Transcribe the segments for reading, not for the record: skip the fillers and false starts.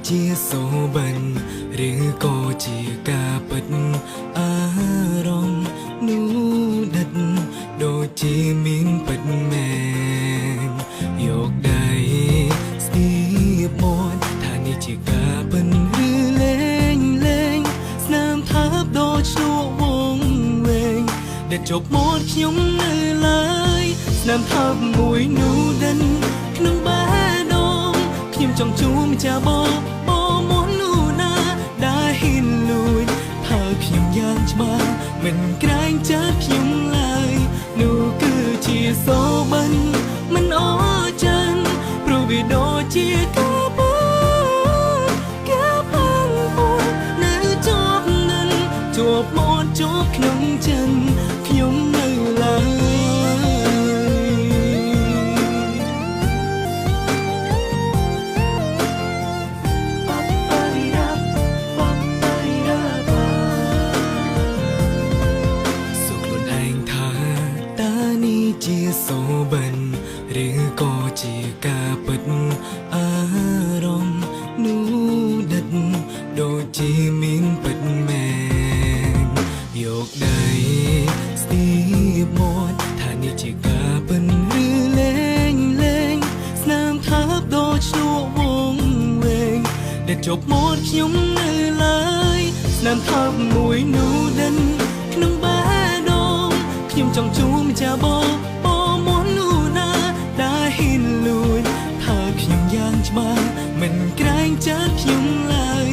ជាសូបិនឬក៏ជាការពិតអារម្មណ៍នោះដិតដូចជាមានពិតមែនយកដៃស្ទាបមាត់ថានេះជាការពិតឬលេងស្នាមថាបដូចឈ្លក់វងវែងដែលជប់មាត់ខ្ញុំនៅឡើយស្នាមថាបមួយនោះដិនក្នុងបេះដូងខ្ញុំចង់ជួបម្ចាស់បងមកនោះណាដែលហ៊ានលួចថាខ្ញុំយ៉ាងច្បាស់មិនក្រែងចិត្តខ្ញុំឡើយនោះគឺជាសូបិនមិនអស់ចិនព្រោះវាដូចជាការបាំងពួននៅជាប់នឹងជាប់មាត់ជាប់ក្នុងចិនខ្ញុំនៅឡើយជាសូបិនឬក៏ជាការពិតអារម្មណ៍នោះដិតដូចជាមានពិតមែនយកដៃស្ទាបមាត់ថានេះជាការពិតឬលេងស្នាមថាបដូចឈ្លក់វងវែងដែលជប់មាត់ខ្ញុំនៅឡើយស្នាមថាបមួយនោះដិនក្នុងបេះដូងខ្ញុំចង់ជួបម្ចាស់បងមកនោះណាដែលហ៊ានលួចថាខ្ញុំយ៉ាងច្បាស់មិនក្រែងចិត្តខ្ញុំឡើយ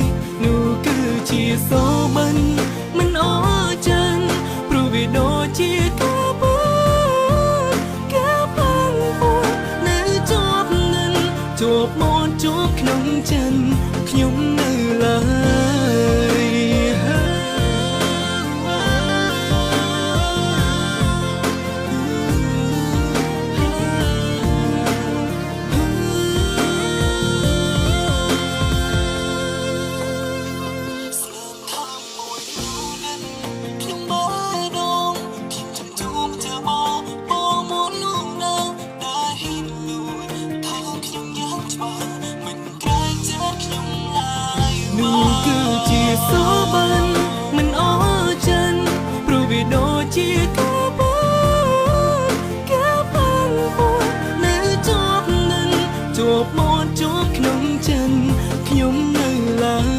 នោះគឺជាសូបិនមិនអស់ចិនព្រោះវាដូចជាការបាំងពួននៅជាប់នឹងជាប់មាត់ជាប់ក្នុងចិនខ្ញុំនៅឡើយនោះគឺជាសូបិនមិនអស់ចិនព្រោះវាដូចជាការបាំងពួននៅជាប់នឹងជាប់មាត់ជាប់ក្នុងចិនខ្ញុំនៅឡើយ